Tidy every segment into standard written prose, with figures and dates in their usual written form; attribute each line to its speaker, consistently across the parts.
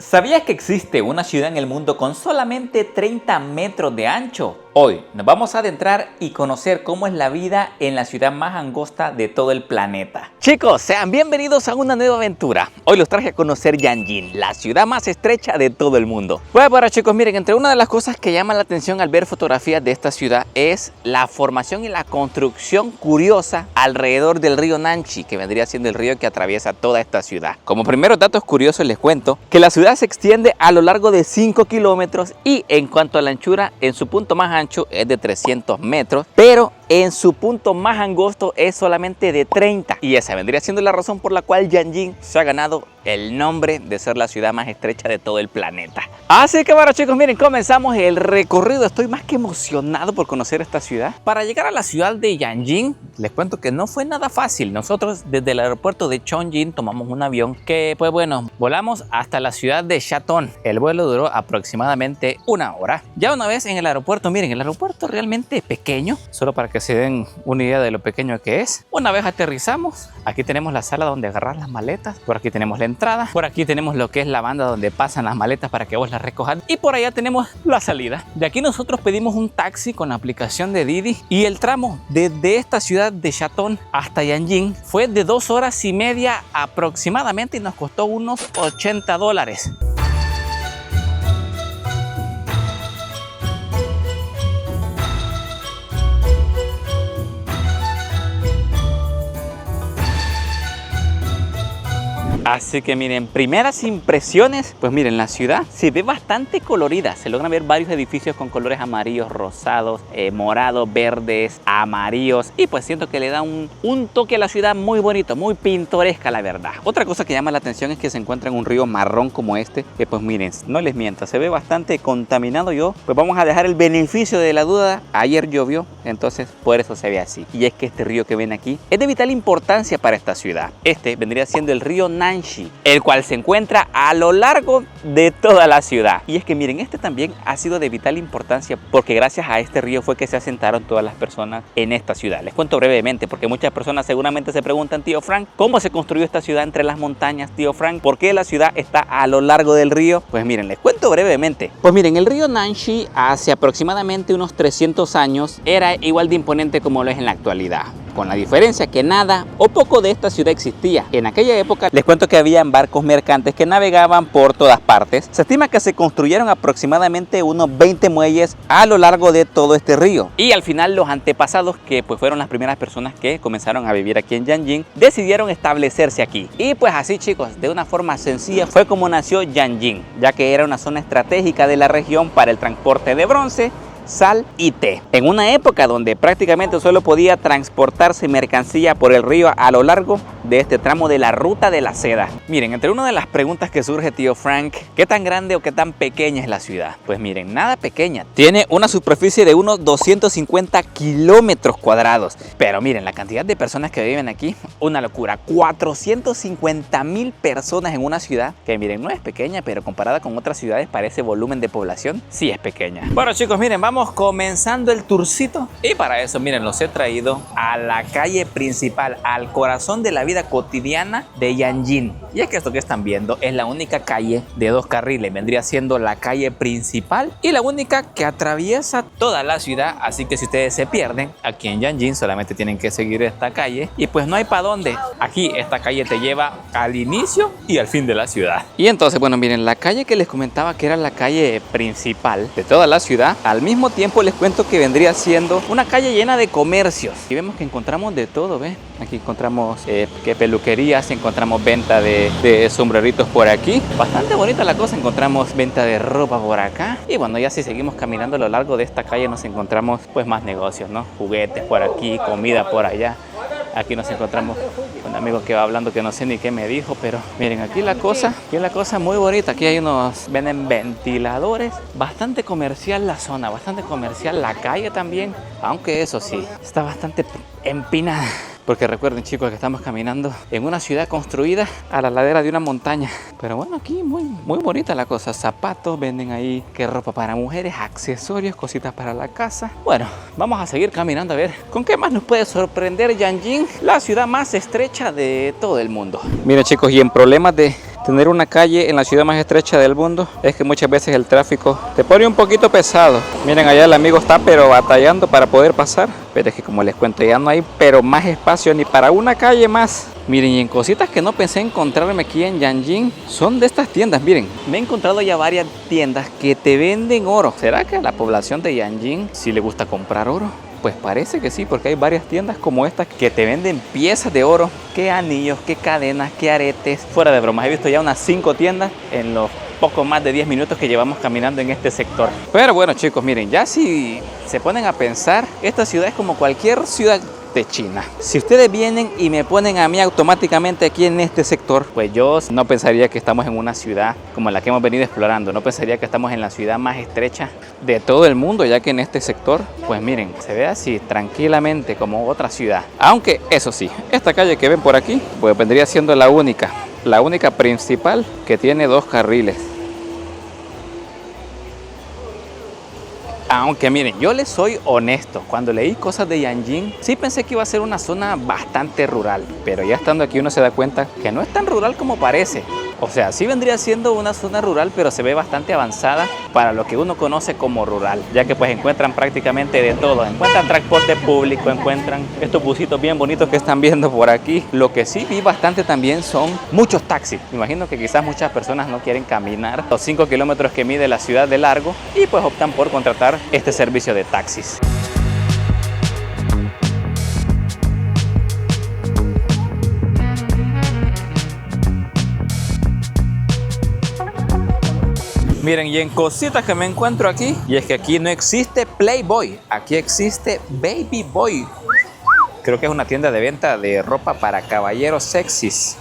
Speaker 1: ¿Sabías que existe una ciudad en el mundo con solamente 30 metros de ancho? Hoy nos vamos a adentrar y conocer cómo es la vida en la ciudad más angosta de todo el planeta. Chicos, sean bienvenidos a una nueva aventura. Hoy los traje a conocer Yanjin, la ciudad más estrecha de todo el mundo. Pues bueno, chicos, miren, entre una de las cosas que llama la atención al ver fotografías de esta ciudad es la formación y la construcción curiosa alrededor del río Nanchi, que vendría siendo el río que atraviesa toda esta ciudad. Como primeros datos curiosos les cuento que la ciudad se extiende a lo largo de 5 kilómetros y en cuanto a la anchura, en su punto más ancho es de 300 metros, pero en su punto más angosto es solamente de 30. Y esa vendría siendo la razón por la cual Yanjin se ha ganado el nombre de ser la ciudad más estrecha de todo el planeta. Así que bueno, chicos, miren, comenzamos el recorrido. Estoy más que emocionado por conocer esta ciudad. Para llegar a la ciudad de Yanjin, les cuento que no fue nada fácil. Nosotros desde el aeropuerto de Chongjin tomamos un avión que, pues bueno, volamos hasta la ciudad de Shatong. El vuelo duró aproximadamente 1 hora. Ya una vez en el aeropuerto, miren, el aeropuerto realmente pequeño, solo para que se den una idea de lo pequeño que es. Una vez aterrizamos, aquí tenemos la sala donde agarrar las maletas, por aquí tenemos la entrada, por aquí tenemos lo que es la banda donde pasan las maletas para que vos las recojan y por allá tenemos la salida. De aquí nosotros pedimos un taxi con la aplicación de Didi y el tramo desde esta ciudad de Shatong hasta Yanjin fue de 2 horas y media aproximadamente y nos costó unos $80. Así que miren, primeras impresiones, pues miren, la ciudad se ve bastante colorida. Se logran ver varios edificios con colores amarillos, rosados, morados, verdes, amarillos. Y pues siento que le da un toque a la ciudad muy bonito, muy pintoresca, la verdad. Otra cosa que llama la atención es que se encuentra en un río marrón como este, que pues miren, no les miento, se ve bastante contaminado. Yo, pues vamos a dejar el beneficio de la duda. Ayer llovió, entonces por eso se ve así. Y es que este río que ven aquí es de vital importancia para esta ciudad. Este vendría siendo el río Nanchi, el cual se encuentra a lo largo de toda la ciudad. Y es que miren, este también ha sido de vital importancia porque gracias a este río fue que se asentaron todas las personas en esta ciudad. Les cuento brevemente porque muchas personas seguramente se preguntan: tío Frank, ¿cómo se construyó esta ciudad entre las montañas? Tío Frank, ¿por qué la ciudad está a lo largo del río? Pues miren, les cuento brevemente. Pues miren, el río Nanchi hace aproximadamente unos 300 años era igual de imponente como lo es en la actualidad, con la diferencia que nada o poco de esta ciudad existía. En aquella época les cuento que habían barcos mercantes que navegaban por todas partes. Se estima que se construyeron aproximadamente unos 20 muelles a lo largo de todo este río. Y al final los antepasados, que pues fueron las primeras personas que comenzaron a vivir aquí en Yanjin, decidieron establecerse aquí. Y pues así, chicos, de una forma sencilla fue como nació Yanjin, ya que era una zona estratégica de la región para el transporte de bronce, sal y té. En una época donde prácticamente solo podía transportarse mercancía por el río a lo largo de este tramo de la ruta de la seda. Miren, entre una de las preguntas que surge, tío Frank, ¿qué tan grande o qué tan pequeña es la ciudad? Pues miren, nada pequeña. Tiene una superficie de unos 250 kilómetros cuadrados. Pero miren, la cantidad de personas que viven aquí, una locura. 450,000 personas en una ciudad que miren, no es pequeña, pero comparada con otras ciudades para ese volumen de población, sí es pequeña. Bueno, chicos, miren, vamos comenzando el tourcito y para eso, miren, los he traído a la calle principal, al corazón de la vida cotidiana de Yanjin. Y es que esto que están viendo es la única calle de 2 carriles, vendría siendo la calle principal y la única que atraviesa toda la ciudad. Así que si ustedes se pierden aquí en Yanjin, solamente tienen que seguir esta calle y pues no hay para dónde. Aquí esta calle te lleva al inicio y al fin de la ciudad. Y entonces, bueno, miren, la calle que les comentaba que era la calle principal de toda la ciudad, al mismo tiempo les cuento que vendría siendo una calle llena de comercios. Y vemos que encontramos de todo, ¿ves? Aquí encontramos peluquerías, encontramos venta de sombreritos por aquí. Bastante bonita la cosa, encontramos venta de ropa por acá. Y bueno, ya si seguimos caminando a lo largo de esta calle nos encontramos pues más negocios, ¿no? Juguetes por aquí, comida por allá. Aquí nos encontramos con un amigo que va hablando que no sé ni qué me dijo, pero miren, aquí la cosa muy bonita. Aquí hay venden ventiladores. Bastante comercial la zona, bastante comercial la calle también, aunque eso sí, está bastante empinada. Porque recuerden, chicos, que estamos caminando en una ciudad construida a la ladera de una montaña. Pero bueno, aquí muy bonita la cosa. Zapatos, venden ahí que ropa para mujeres, accesorios, cositas para la casa. Bueno, vamos a seguir caminando a ver con qué más nos puede sorprender Yanjin, la ciudad más estrecha de todo el mundo. Miren, chicos, y en problemas de tener una calle en la ciudad más estrecha del mundo es que muchas veces el tráfico te pone un poquito pesado. Miren, allá el amigo está pero batallando para poder pasar. Pero es que como les cuento, ya no hay pero más espacio ni para una calle más. Miren, y en cositas que no pensé encontrarme aquí en Yanjing, son de estas tiendas. Miren, me he encontrado ya varias tiendas que te venden oro. ¿Será que a la población de Yanjing sí le gusta comprar oro? Pues parece que sí, porque hay varias tiendas como estas que te venden piezas de oro, qué anillos, qué cadenas, qué aretes. Fuera de bromas, he visto ya unas 5 tiendas en los poco más de 10 minutos que llevamos caminando en este sector. Pero bueno, chicos, miren, ya si se ponen a pensar, esta ciudad es como cualquier ciudad de China. Si ustedes vienen y me ponen a mí automáticamente aquí en este sector, pues yo no pensaría que estamos en una ciudad como la que hemos venido explorando. No pensaría que estamos en la ciudad más estrecha de todo el mundo, ya que en este sector, pues miren, se ve así tranquilamente como otra ciudad. Aunque eso sí, esta calle que ven por aquí, pues vendría siendo la única principal que tiene 2 carriles. Aunque miren, yo les soy honesto, cuando leí cosas de Yanjing, sí pensé que iba a ser una zona bastante rural, pero ya estando aquí uno se da cuenta que no es tan rural como parece. O sea, sí vendría siendo una zona rural, pero se ve bastante avanzada para lo que uno conoce como rural, ya que pues encuentran prácticamente de todo. Encuentran transporte público, encuentran estos busitos bien bonitos que están viendo por aquí. Lo que sí vi bastante también son muchos taxis. Me imagino que quizás muchas personas no quieren caminar los 5 kilómetros que mide la ciudad de largo y pues optan por contratar este servicio de taxis. Miren, y en cositas que me encuentro aquí, y es que aquí no existe Playboy, aquí existe Baby Boy. Creo que es una tienda de venta de ropa para caballeros sexys.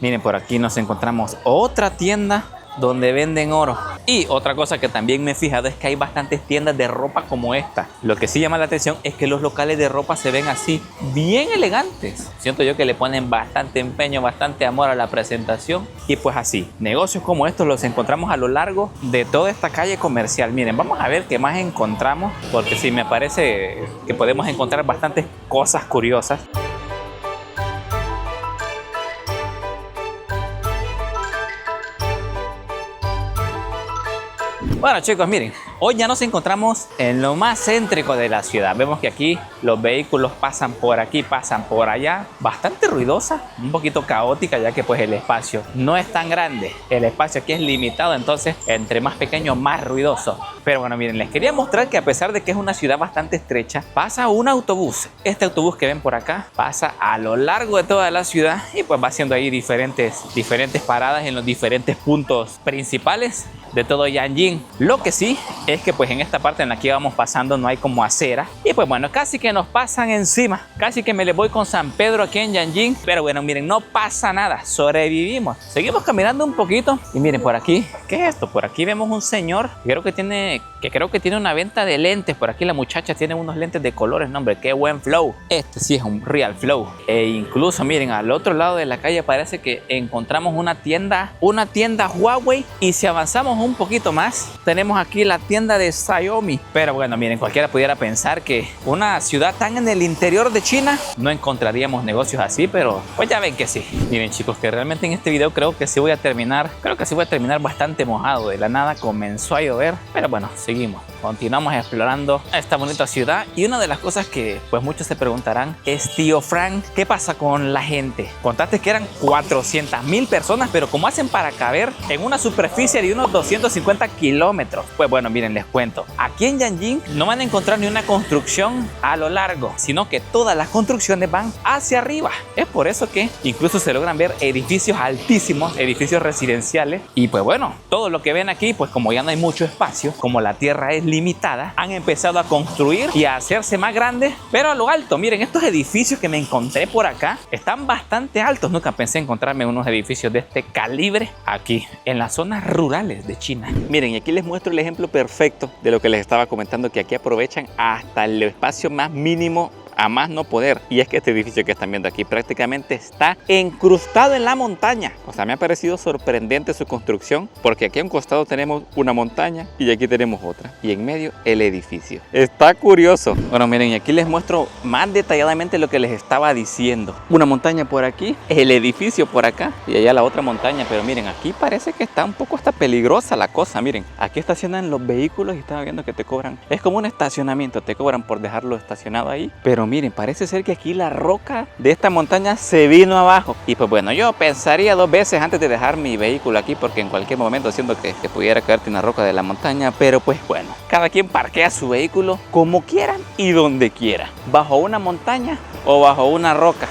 Speaker 1: Miren, por aquí nos encontramos otra tienda donde venden oro. Y otra cosa que también me he fijado es que hay bastantes tiendas de ropa como esta. Lo que sí llama la atención es que los locales de ropa se ven así, bien elegantes. Siento yo que le ponen bastante empeño, bastante amor a la presentación. Y pues así, negocios como estos los encontramos a lo largo de toda esta calle comercial. Miren, vamos a ver qué más encontramos, porque sí me parece que podemos encontrar bastantes cosas curiosas. Bueno, chicos, miren, hoy ya nos encontramos en lo más céntrico de la ciudad. Vemos que aquí los vehículos pasan por aquí, pasan por allá. Bastante ruidosa, un poquito caótica, ya que pues el espacio no es tan grande. El espacio aquí es limitado, entonces entre más pequeño, más ruidoso. Pero bueno, miren, les quería mostrar que a pesar de que es una ciudad bastante estrecha, pasa un autobús. Este autobús que ven por acá pasa a lo largo de toda la ciudad y pues va haciendo ahí diferentes paradas en los diferentes puntos principales de todo Yanjing. Lo que sí es que pues en esta parte en la que vamos pasando no hay como acera y pues bueno, casi que nos pasan encima, casi que me le voy con San Pedro aquí en Yanjing, pero bueno, miren, no pasa nada, sobrevivimos. Seguimos caminando un poquito y miren por aquí, ¿qué es esto? Por aquí vemos un señor que creo que tiene una venta de lentes. Por aquí la muchacha tiene unos lentes de colores, no, hombre, qué buen flow. Este sí es un real flow. E incluso miren, al otro lado de la calle parece que encontramos una tienda Huawei, y si avanzamos un poquito más tenemos aquí la tienda de Xiaomi. Pero bueno, miren, cualquiera pudiera pensar que una ciudad tan en el interior de China no encontraríamos negocios así, pero pues ya ven que sí. Miren, chicos, que realmente en este video creo que sí voy a terminar bastante mojado. De la nada comenzó a llover, pero bueno, seguimos, continuamos explorando esta bonita ciudad. Y una de las cosas que pues muchos se preguntarán es: tío Frank, ¿qué pasa con la gente? Contaste que eran 400,000 personas, pero ¿cómo hacen para caber en una superficie de unos 250 kilómetros? Pues bueno, miren, les cuento. Aquí en Yanjing no van a encontrar ni una construcción a lo largo, sino que todas las construcciones van hacia arriba. Es por eso que incluso se logran ver edificios altísimos, edificios residenciales. Y pues bueno, todo lo que ven aquí, pues como ya no hay mucho espacio, como la tierra es limitada, han empezado a construir y a hacerse más grandes, pero a lo alto. Miren, estos edificios que me encontré por acá están bastante altos. Nunca pensé encontrarme unos edificios de este calibre aquí en las zonas rurales de China. Miren, y aquí les muestro el ejemplo perfecto de lo que les estaba comentando, que aquí aprovechan hasta el espacio más mínimo a más no poder. Y es que este edificio que están viendo aquí prácticamente está incrustado en la montaña. O sea, me ha parecido sorprendente su construcción, porque aquí a un costado tenemos una montaña y aquí tenemos otra. Y en medio el edificio. Está curioso. Bueno, miren, y aquí les muestro más detalladamente lo que les estaba diciendo. Una montaña por aquí, el edificio por acá y allá la otra montaña. Pero miren, aquí parece que está un poco hasta peligrosa la cosa. Miren, aquí estacionan los vehículos y estaba viendo que te cobran. Es como un estacionamiento, te cobran por dejarlo estacionado ahí. Pero miren, parece ser que aquí la roca de esta montaña se vino abajo. Y pues bueno, yo pensaría 2 veces antes de dejar mi vehículo aquí, porque en cualquier momento siento que pudiera caerte una roca de la montaña. Pero pues bueno, cada quien parquea su vehículo como quieran y donde quiera, bajo una montaña o bajo una roca.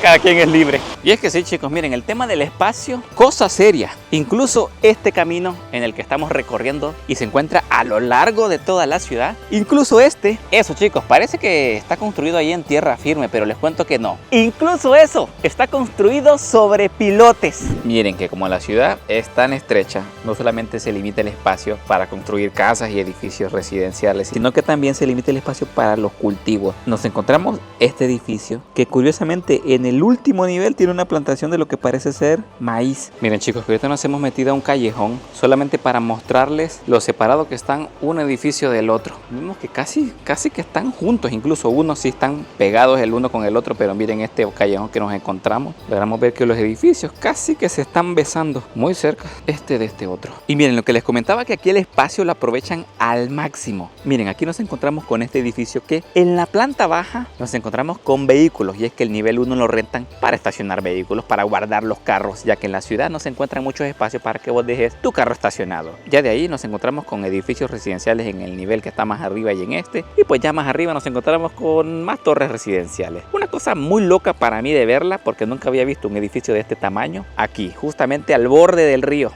Speaker 1: Cada quien es libre. Y es que sí, chicos, miren, el tema del espacio, cosa seria. Incluso este camino en el que estamos recorriendo y se encuentra a lo largo de toda la ciudad, incluso eso, chicos, parece que está construido ahí en tierra firme, pero les cuento que no. Incluso eso está construido sobre pilotes. Miren que como la ciudad es tan estrecha, no solamente se limita el espacio para construir casas y edificios residenciales, sino que también se limita el espacio para los cultivos. Nos encontramos este edificio que curiosamente en el último nivel tiene una plantación de lo que parece ser maíz. Miren, chicos, que ahorita nos hemos metido a un callejón solamente para mostrarles lo separado que están un edificio del otro. Vemos que casi que están juntos, incluso unos sí están pegados el uno con el otro, pero miren este callejón que nos encontramos. Logramos ver que los edificios casi que se están besando muy cerca de este otro. Y miren, lo que les comentaba, que aquí el espacio lo aprovechan al máximo. Miren, aquí nos encontramos con este edificio que en la planta baja nos encontramos con vehículos, y es que el nivel 1 lo rentan para estacionar vehículos, para guardar los carros, ya que en la ciudad no se encuentran muchos espacios para que vos dejes tu carro estacionado. Ya de ahí nos encontramos con edificios residenciales en el nivel que está más arriba y y pues ya más arriba nos encontramos con más torres residenciales. Una cosa muy loca para mí de verla, porque nunca había visto un edificio de este tamaño aquí, justamente al borde del río.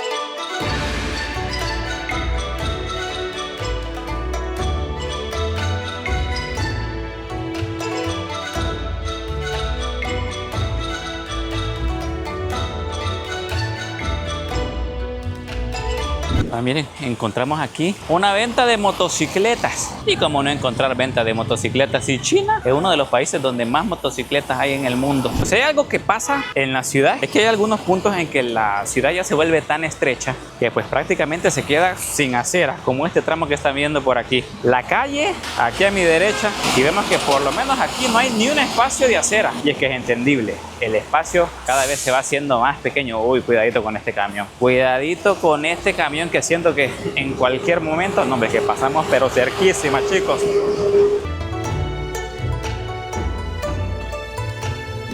Speaker 1: Miren, encontramos aquí una venta de motocicletas. Y como no encontrar venta de motocicletas, y China es uno de los países donde más motocicletas hay en el mundo. Pues hay algo que pasa en la ciudad, es que hay algunos puntos en que la ciudad ya se vuelve tan estrecha que pues prácticamente se queda sin acera, como este tramo que están viendo por aquí. La calle aquí a mi derecha, y vemos que por lo menos aquí no hay ni un espacio de acera. Y es que es entendible, el espacio cada vez se va haciendo más pequeño. Uy, cuidadito con este camión. Cuidadito con este camión, que siento que en cualquier momento, no, hombre, que pasamos pero cerquísima, chicos.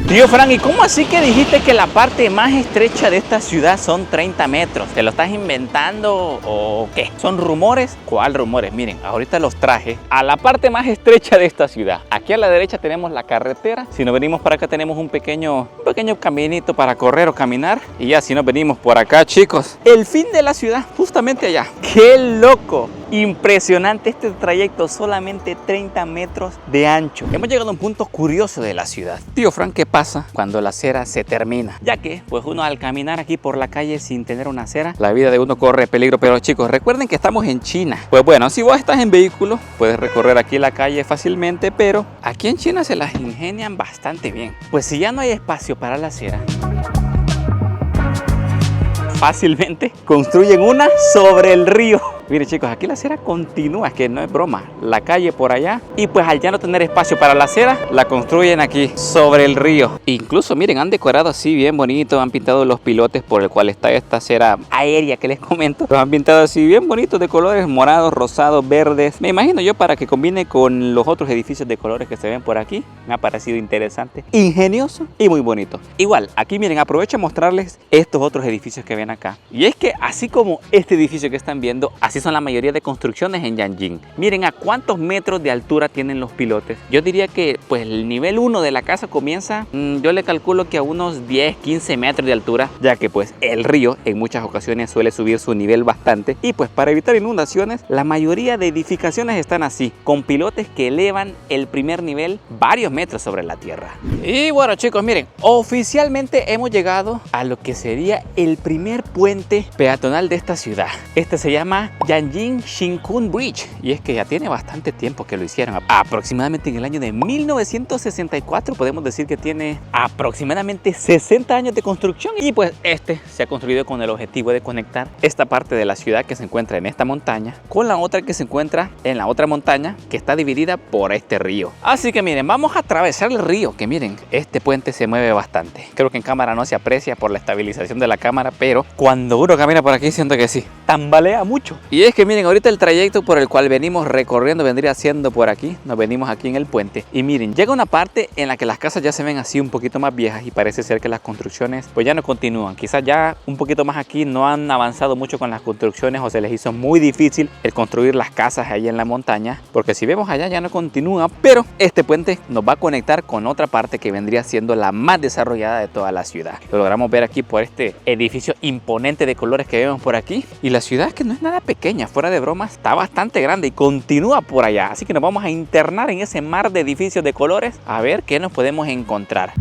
Speaker 1: Tío Frank, ¿y cómo así que dijiste que la parte más estrecha de esta ciudad son 30 metros? ¿Te lo estás inventando o qué? ¿Son rumores? ¿Cuál rumores? Miren, ahorita los traje a la parte más estrecha de esta ciudad. Aquí a la derecha tenemos la carretera. Si nos venimos para acá tenemos un pequeño caminito para correr o caminar. Y ya si nos venimos por acá, chicos, el fin de la ciudad, justamente allá. ¡Qué loco! Impresionante este trayecto, solamente 30 metros de ancho. Hemos llegado a un punto curioso de la ciudad. Tío Frank, ¿qué pasa cuando la acera se termina? Ya que, pues uno al caminar aquí por la calle sin tener una acera, la vida de uno corre peligro. Pero chicos, recuerden que estamos en China. Pues bueno, si vos estás en vehículo, puedes recorrer aquí la calle fácilmente, pero aquí en China se las ingenian bastante bien. Pues si ya no hay espacio para la acera, fácilmente construyen una sobre el río. Miren, chicos, aquí la acera continúa, es que no es broma. La calle por allá, y pues al ya no tener espacio para la acera, la construyen aquí sobre el río. Incluso miren, han decorado así bien bonito, han pintado los pilotes por el cual está esta acera aérea que les comento. Los han pintado así bien bonitos, de colores morados, rosados, verdes. Me imagino yo para que combine con los otros edificios de colores que se ven por aquí. Me ha parecido interesante, ingenioso y muy bonito. Igual, aquí miren, aprovecho a mostrarles estos otros edificios que ven acá. Y es que así como este edificio que están viendo, así son la mayoría de construcciones en Yanjing. Miren a cuántos metros de altura tienen los pilotes. Yo diría que pues el nivel 1 de la casa comienza, yo le calculo que a unos 10-15 metros de altura, ya que pues el río en muchas ocasiones suele subir su nivel bastante, y pues para evitar inundaciones la mayoría de edificaciones están así, con pilotes que elevan el primer nivel varios metros sobre la tierra. Y bueno, chicos, miren, oficialmente hemos llegado a lo que sería el primer puente peatonal de esta ciudad. Este se llama Yanjing Shinkun Bridge. Y es que ya tiene bastante tiempo que lo hicieron. Aproximadamente en el año de 1964 podemos decir que tiene aproximadamente 60 años de construcción. Y pues este se ha construido con el objetivo de conectar esta parte de la ciudad que se encuentra en esta montaña con la otra que se encuentra en la otra montaña que está dividida por este río. Así que miren, vamos a atravesar el río, que miren, este puente se mueve bastante. Creo que en cámara no se aprecia por la estabilización de la cámara, pero cuando uno camina por aquí siento que sí, tambalea mucho. Y es que miren, ahorita el trayecto por el cual venimos recorriendo vendría siendo por aquí. Nos venimos aquí en el puente y miren, llega una parte en la que las casas ya se ven así un poquito más viejas y parece ser que las construcciones pues ya no continúan. Quizás ya un poquito más aquí no han avanzado mucho con las construcciones o se les hizo muy difícil el construir las casas ahí en la montaña, porque si vemos allá ya no continúa, pero este puente nos va a conectar con otra parte que vendría siendo la más desarrollada de toda la ciudad. Lo logramos ver aquí por este edificio imponente de colores que vemos por aquí, y la ciudad, que no es nada pequeña, fuera de bromas, está bastante grande y continúa por allá, así que nos vamos a internar en ese mar de edificios de colores a ver qué nos podemos encontrar.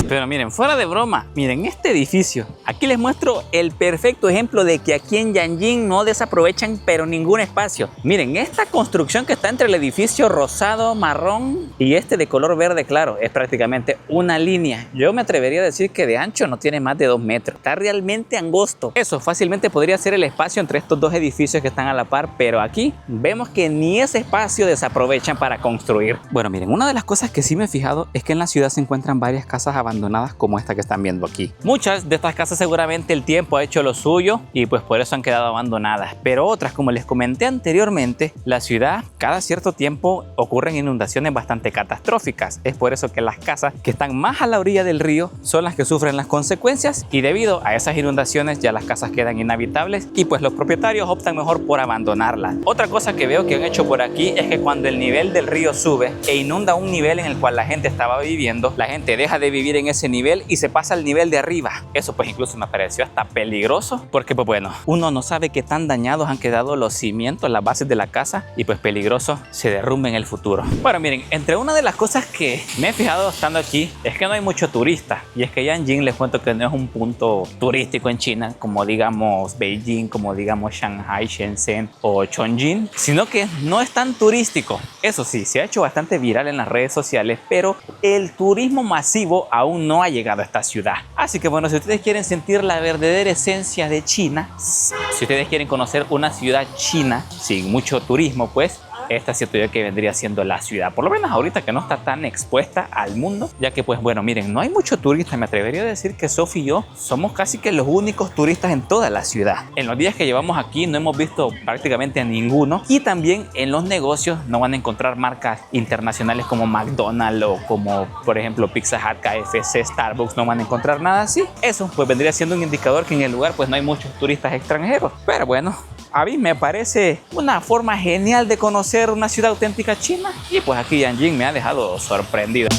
Speaker 1: Pero miren, fuera de broma, miren este edificio. Aquí les muestro el perfecto ejemplo de que aquí en Yanjing no desaprovechan pero ningún espacio. Miren, esta construcción que está entre el edificio rosado, marrón y este de color verde claro es prácticamente una línea. Yo me atrevería a decir que de ancho no tiene más de 2 metros. Está realmente angosto. Eso fácilmente podría ser el espacio entre estos dos edificios que están a la par, pero aquí vemos que ni ese espacio desaprovechan para construir. Bueno, miren, una de las cosas que sí me he fijado es que en la ciudad se encuentran varias casas abandonadas como esta que están viendo aquí. Muchas de estas casas seguramente el tiempo ha hecho lo suyo y pues por eso han quedado abandonadas, pero otras, como les comenté anteriormente, la ciudad cada cierto tiempo ocurren inundaciones bastante catastróficas. Es por eso que las casas que están más a la orilla del río son las que sufren las consecuencias, y debido a esas inundaciones ya las casas quedan inhabitables y pues los propietarios optan mejor por abandonarlas. Otra cosa que veo que han hecho por aquí es que cuando el nivel del río sube e inunda un nivel en el cual la gente estaba viviendo, la gente deja de vivir en ese nivel y se pasa al nivel de arriba. Eso pues incluso me pareció hasta peligroso, porque pues bueno, uno no sabe qué tan dañados han quedado los cimientos, las bases de la casa, y pues peligroso se derrumbe en el futuro. Bueno, miren, entre una de las cosas que me he fijado estando aquí es que no hay mucho turista, y es que Yanjing, les cuento que no es un punto turístico en China como digamos Beijing, como digamos Shanghai, Shenzhen o Chongqing, sino que no es tan turístico. Eso sí, se ha hecho bastante viral en las redes sociales, pero el turismo masivo aún no ha llegado a esta ciudad. Así que bueno, si ustedes quieren sentir la verdadera esencia de China, si ustedes quieren conocer una ciudad china sin mucho turismo, pues esta siento yo que vendría siendo la ciudad, por lo menos ahorita que no está tan expuesta al mundo, ya que pues bueno, miren, no hay mucho turista. Me atrevería a decir que Sophie y yo somos casi que los únicos turistas en toda la ciudad. En los días que llevamos aquí no hemos visto prácticamente a ninguno, y también en los negocios no van a encontrar marcas internacionales como McDonald's o como por ejemplo Pizza Hut, KFC, Starbucks. No van a encontrar nada así. Eso pues vendría siendo un indicador que en el lugar pues no hay muchos turistas extranjeros. Pero bueno, a mí me parece una forma genial de conocer una ciudad auténtica china, y pues aquí Yanjing me ha dejado sorprendido.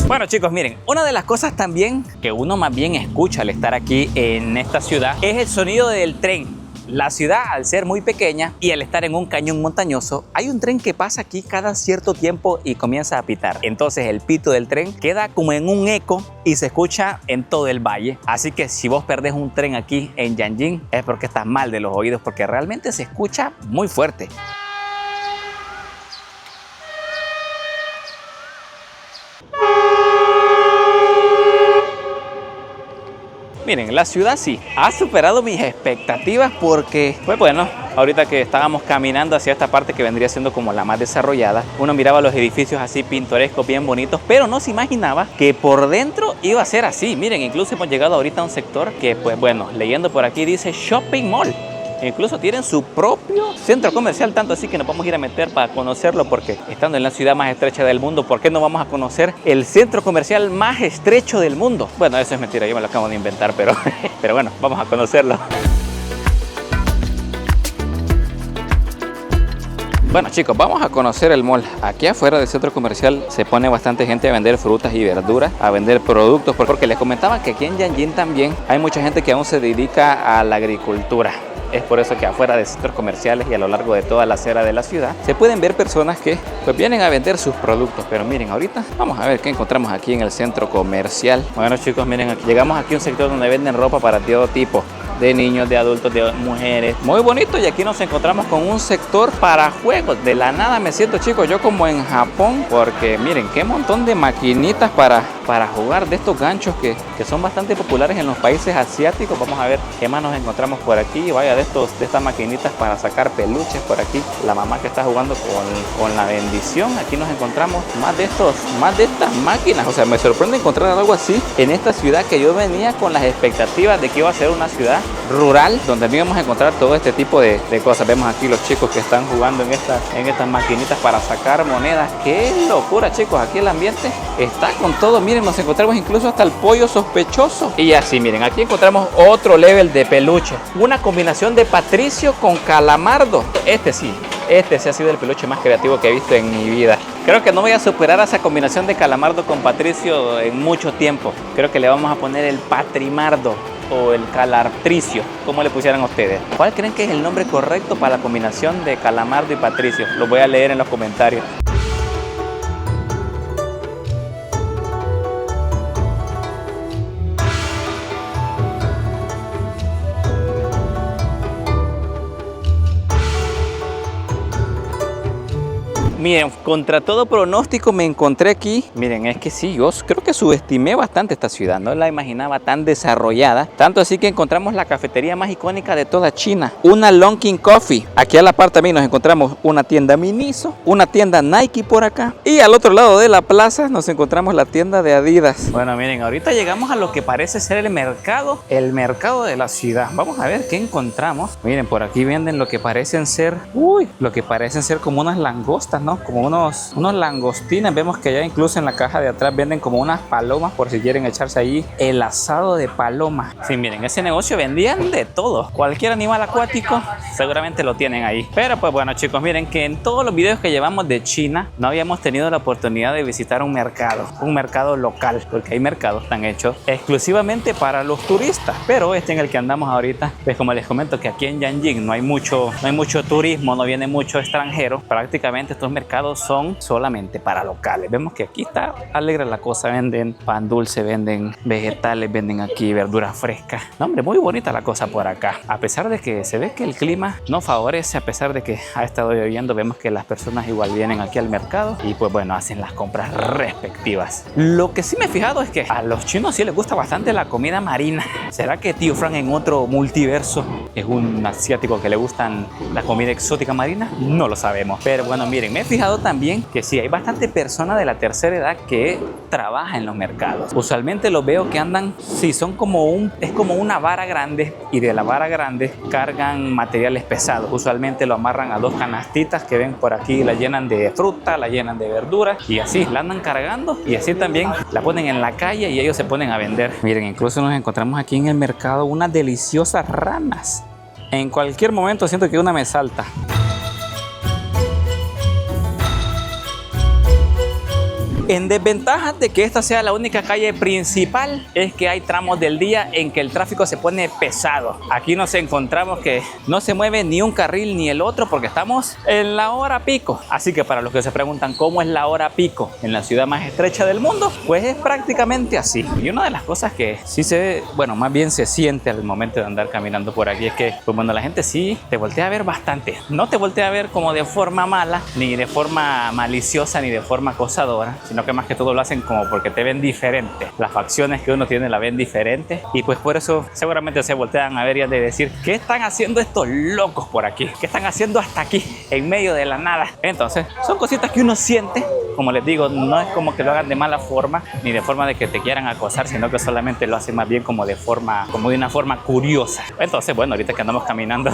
Speaker 1: Bueno chicos, miren, una de las cosas también que uno más bien escucha al estar aquí en esta ciudad es el sonido del tren. La ciudad, al ser muy pequeña y al estar en un cañón montañoso, hay un tren que pasa aquí cada cierto tiempo y comienza a pitar. Entonces el pito del tren queda como en un eco y se escucha en todo el valle. Así que si vos perdés un tren aquí en Yanjing es porque estás mal de los oídos, porque realmente se escucha muy fuerte. Miren, la ciudad sí ha superado mis expectativas, porque pues bueno, ahorita que estábamos caminando hacia esta parte que vendría siendo como la más desarrollada, uno miraba los edificios así pintorescos, bien bonitos, pero no se imaginaba que por dentro iba a ser así. Miren, incluso hemos llegado ahorita a un sector que pues bueno, leyendo por aquí dice Shopping Mall. Incluso tienen su propio centro comercial, tanto así que nos vamos a ir a meter para conocerlo, porque estando en la ciudad más estrecha del mundo, ¿por qué no vamos a conocer el centro comercial más estrecho del mundo? Bueno, eso es mentira, yo me lo acabo de inventar, pero bueno, vamos a conocerlo. Bueno chicos, vamos a conocer el mall. Aquí afuera del centro comercial se pone bastante gente a vender frutas y verduras, a vender productos, porque les comentaba que aquí en Yanjin también hay mucha gente que aún se dedica a la agricultura. Es por eso que afuera de centros comerciales y a lo largo de toda la acera de la ciudad se pueden ver personas que pues vienen a vender sus productos. Pero miren, ahorita vamos a ver qué encontramos aquí en el centro comercial. Bueno chicos, miren, aquí llegamos aquí a un sector donde venden ropa para todo tipo, de niños, de adultos, de mujeres. Muy bonito. Y aquí nos encontramos con un sector para juegos. De la nada me siento, chicos, yo como en Japón, porque miren qué montón de maquinitas para jugar, de estos ganchos que son bastante populares en los países asiáticos. Vamos a ver qué más nos encontramos por aquí. Vaya, de estas maquinitas para sacar peluches por aquí. La mamá que está jugando con la bendición. Aquí nos encontramos más de estas máquinas. O sea, me sorprende encontrar algo así en esta ciudad, que yo venía con las expectativas de que iba a ser una ciudad rural donde íbamos a encontrar todo este tipo de cosas. Vemos aquí los chicos que están jugando en estas maquinitas para sacar monedas. ¡Qué locura, chicos! Aquí el ambiente está con todo. Miren, nos encontramos incluso hasta el pollo sospechoso. Y así, miren, aquí encontramos otro level de peluche. Una combinación de Patricio con Calamardo. Este sí ha sido el peluche más creativo que he visto en mi vida. Creo que no voy a superar esa combinación de Calamardo con Patricio en mucho tiempo. Creo que le vamos a poner el Patrimardo o el Calartricio, como le pusieran ustedes. ¿Cuál creen que es el nombre correcto para la combinación de Calamardo y Patricio? Lo voy a leer en los comentarios. Miren, contra todo pronóstico me encontré aquí. Miren, es que sí, yo creo que subestimé bastante esta ciudad. No la imaginaba tan desarrollada. Tanto así que encontramos la cafetería más icónica de toda China. Una Lonkin Coffee. Aquí a la par también nos encontramos una tienda Miniso, una tienda Nike por acá. Y al otro lado de la plaza nos encontramos la tienda de Adidas. Bueno, miren, ahorita llegamos a lo que parece ser el mercado de la ciudad. Vamos a ver qué encontramos. Miren, por aquí venden lo que parecen ser, como unas langostas, ¿no? Como unos langostines. Vemos que allá incluso en la caja de atrás venden como unas palomas, por si quieren echarse ahí el asado de paloma. Sí, miren, ese negocio vendían de todo. Cualquier animal acuático seguramente lo tienen ahí. Pero pues bueno, chicos, miren que en todos los videos que llevamos de China no habíamos tenido la oportunidad de visitar un mercado local, porque hay mercados están hechos exclusivamente para los turistas. Pero en el que andamos ahorita, pues como les comento que aquí en Yanjin no hay mucho turismo, no viene mucho extranjero. Prácticamente estos mercados son solamente para locales. Vemos que aquí está alegre la cosa. Venden pan dulce, venden vegetales, venden aquí verduras frescas. No, hombre, muy bonita la cosa por acá. A pesar de que se ve que el clima no favorece, a pesar de que ha estado lloviendo, vemos que las personas igual vienen aquí al mercado y pues bueno, hacen las compras respectivas. Lo que sí me he fijado es que a los chinos sí les gusta bastante la comida marina. ¿Será que Tío Frank en otro multiverso es un asiático que le gustan la comida exótica marina? No lo sabemos. Pero bueno, miren, me he fijado también que sí hay bastante personas de la tercera edad que trabaja en los mercados. Usualmente los veo que andan, sí, es como una vara grande, y de la vara grande cargan materiales pesados. Usualmente lo amarran a 2 canastitas que ven por aquí, la llenan de fruta, la llenan de verduras y así la andan cargando, y así también la ponen en la calle y ellos se ponen a vender. Miren, incluso nos encontramos aquí en el mercado unas deliciosas ranas. En cualquier momento siento que una me salta. En desventaja de que esta sea la única calle principal, es que hay tramos del día en que el tráfico se pone pesado. Aquí nos encontramos que no se mueve ni un carril ni el otro porque estamos en la hora pico. Así que para los que se preguntan cómo es la hora pico en la ciudad más estrecha del mundo, pues es prácticamente así. Y una de las cosas que sí se ve, bueno, más bien se siente al momento de andar caminando por aquí, es que pues bueno, la gente sí te voltea a ver bastante. No te voltea a ver como de forma mala, ni de forma maliciosa, ni de forma acosadora, sino que más que todo lo hacen como porque te ven diferente. Las facciones que uno tiene la ven diferente, y pues por eso seguramente se voltean a ver y han de decir: ¿qué están haciendo estos locos por aquí? ¿Qué están haciendo hasta aquí en medio de la nada? Entonces son cositas que uno siente. Como les digo, no es como que lo hagan de mala forma ni de forma de que te quieran acosar, sino que solamente lo hacen más bien como de una forma curiosa. Entonces bueno, ahorita que andamos caminando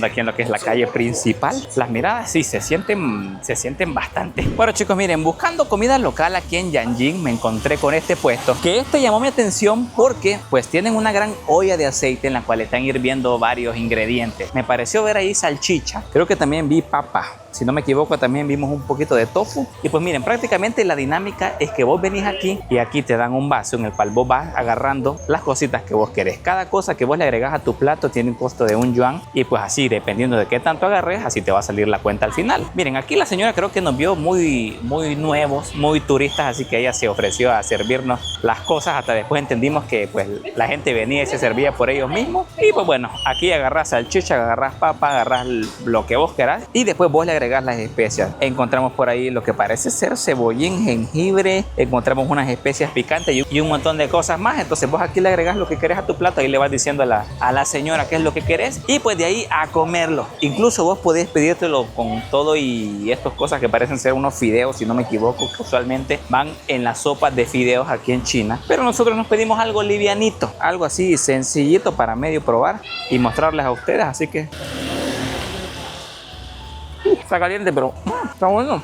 Speaker 1: aquí en lo que es la calle principal, las miradas sí se sienten bastante. Bueno chicos, miren, buscando buscando comida local aquí en Yanjing, me encontré con este puesto, que este llamó mi atención porque pues tienen una gran olla de aceite en la cual están hirviendo varios ingredientes. Me pareció ver ahí salchicha, creo que también vi papa. Si no me equivoco, también vimos un poquito de tofu. Y pues miren, prácticamente la dinámica es que vos venís aquí y aquí te dan un vaso en el cual vos vas agarrando las cositas que vos querés. Cada cosa que vos le agregás a tu plato tiene un costo de 1 yuan. Y pues así, dependiendo de qué tanto agarres, así te va a salir la cuenta al final. Miren, aquí la señora creo que nos vio muy nuevos, muy turistas. Así que ella se ofreció a servirnos las cosas. Hasta después entendimos que pues la gente venía y se servía por ellos mismos. Y pues bueno, aquí agarrás salchicha, agarrás papa, agarrás lo que vos querás. Y después vos le agregás las especias. Encontramos por ahí lo que parece ser cebollín, jengibre, encontramos unas especias picantes y un montón de cosas más. Entonces vos aquí le agregas lo que querés a tu plato y le vas diciendo a la señora qué es lo que querés y pues de ahí a comerlo. Incluso vos podés pedírtelo con todo y estas cosas que parecen ser unos fideos, si no me equivoco, que usualmente van en las sopas de fideos aquí en China. Pero nosotros nos pedimos algo livianito, algo así sencillito para medio probar y mostrarles a ustedes. Así que está caliente, pero está bueno.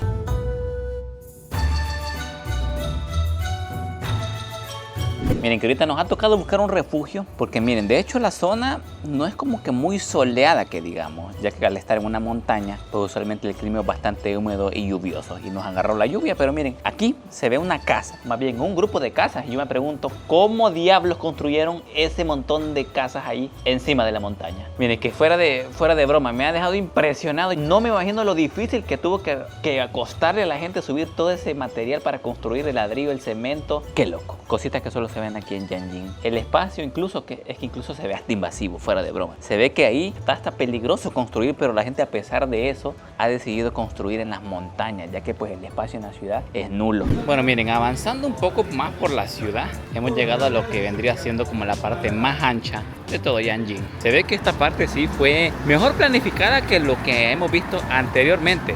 Speaker 1: Miren que ahorita nos ha tocado buscar un refugio porque miren, de hecho la zona no es como que muy soleada que digamos, ya que al estar en una montaña, pues usualmente el clima es bastante húmedo y lluvioso y nos agarró la lluvia, pero miren, aquí se ve una casa, más bien un grupo de casas y yo me pregunto cómo diablos construyeron ese montón de casas ahí encima de la montaña. Miren que fuera de broma, me ha dejado impresionado y no me imagino lo difícil que tuvo que costarle a la gente subir todo ese material para construir el ladrillo, el cemento. Qué loco, cositas que solo se ven aquí en Yanjing. El espacio incluso incluso se ve hasta invasivo, fuera de broma. Se ve que ahí está hasta peligroso construir, pero la gente a pesar de eso ha decidido construir en las montañas, ya que pues el espacio en la ciudad es nulo. Bueno, miren, avanzando un poco más por la ciudad, hemos llegado a lo que vendría siendo como la parte más ancha de todo Yanjing. Se ve que esta parte sí fue mejor planificada que lo que hemos visto anteriormente.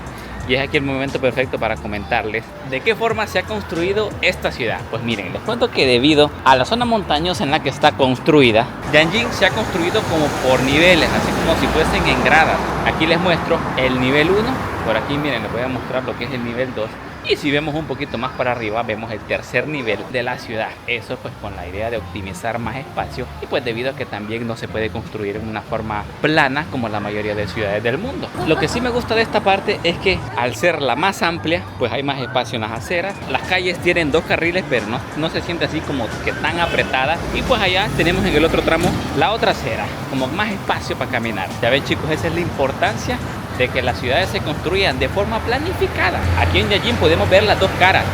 Speaker 1: Y es aquí el momento perfecto para comentarles de qué forma se ha construido esta ciudad. Pues miren, les cuento que debido a la zona montañosa en la que está construida, Yanjing se ha construido como por niveles, así como si fuesen en gradas. Aquí les muestro el nivel 1. Por aquí miren, les voy a mostrar lo que es el nivel 2. Y si vemos un poquito más para arriba, vemos el tercer nivel de la ciudad. Eso pues con la idea de optimizar más espacio y pues debido a que también no se puede construir en una forma plana como la mayoría de ciudades del mundo. Lo que sí me gusta de esta parte es que al ser la más amplia, pues hay más espacio en las aceras. Las calles tienen 2 carriles, pero no se siente así como que tan apretada. Y pues allá tenemos en el otro tramo la otra acera, como más espacio para caminar. Ya ven chicos, esa es la importancia de que las ciudades se construyan de forma planificada. Aquí en Yanjing podemos ver las dos caras.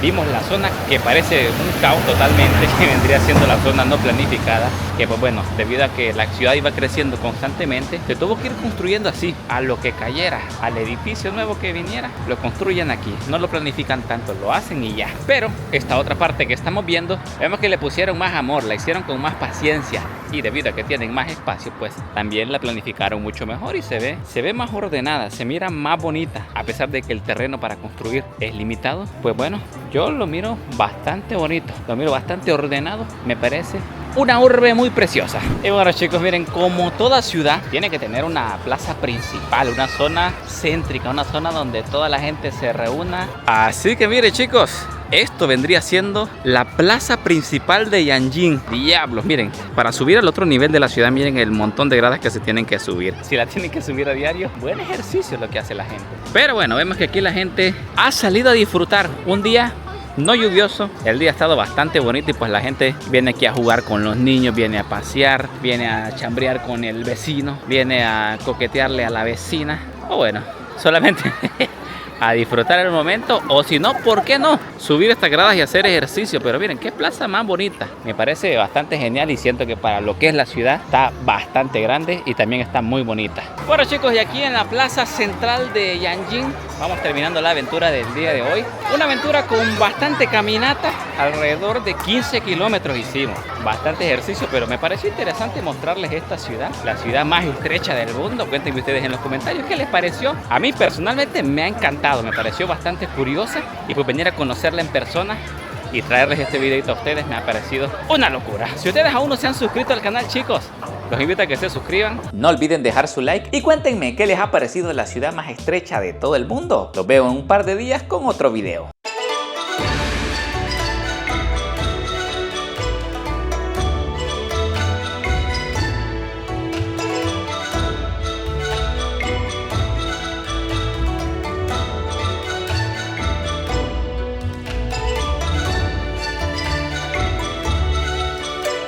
Speaker 1: Vimos la zona que parece un caos totalmente, que vendría siendo la zona no planificada, que pues bueno, debido a que la ciudad iba creciendo constantemente, se tuvo que ir construyendo así, a lo que cayera, al edificio nuevo que viniera, lo construyen aquí, no lo planifican tanto, lo hacen y ya. Pero esta otra parte que estamos viendo, vemos que le pusieron más amor, la hicieron con más paciencia, y debido a que tienen más espacio, pues también la planificaron mucho mejor y se ve más ordenada, se mira más bonita, a pesar de que el terreno para construir es limitado. Pues bueno, yo lo miro bastante bonito, lo miro bastante ordenado, me parece una urbe muy preciosa. Y bueno chicos, miren, como toda ciudad tiene que tener una plaza principal, una zona céntrica, una zona donde toda la gente se reúna. Así que miren chicos, esto vendría siendo la plaza principal de Yanjing. Diablos, miren, para subir al otro nivel de la ciudad, miren el montón de gradas que se tienen que subir. Si la tienen que subir a diario, buen ejercicio lo que hace la gente. Pero bueno, vemos que aquí la gente ha salido a disfrutar un día no lluvioso. El día ha estado bastante bonito y pues la gente viene aquí a jugar con los niños, viene a pasear, viene a chambrear con el vecino, viene a coquetearle a la vecina, o bueno, solamente a disfrutar el momento, o si no, ¿por qué no? Subir estas gradas y hacer ejercicio. Pero miren, qué plaza más bonita. Me parece bastante genial y siento que para lo que es la ciudad está bastante grande y también está muy bonita. Bueno chicos, y aquí en la plaza central de Yanjing vamos terminando la aventura del día de hoy. Una aventura con bastante caminata, alrededor de 15 kilómetros hicimos. Bastante ejercicio, pero me pareció interesante mostrarles esta ciudad, la ciudad más estrecha del mundo. Cuéntenme ustedes en los comentarios qué les pareció. A mí personalmente me ha encantado, me pareció bastante curiosa y pues venir a conocerla en persona y traerles este videito a ustedes me ha parecido una locura. Si ustedes aún no se han suscrito al canal chicos, los invito a que se suscriban. No olviden dejar su like y cuéntenme qué les ha parecido la ciudad más estrecha de todo el mundo. Los veo en un par de días con otro video.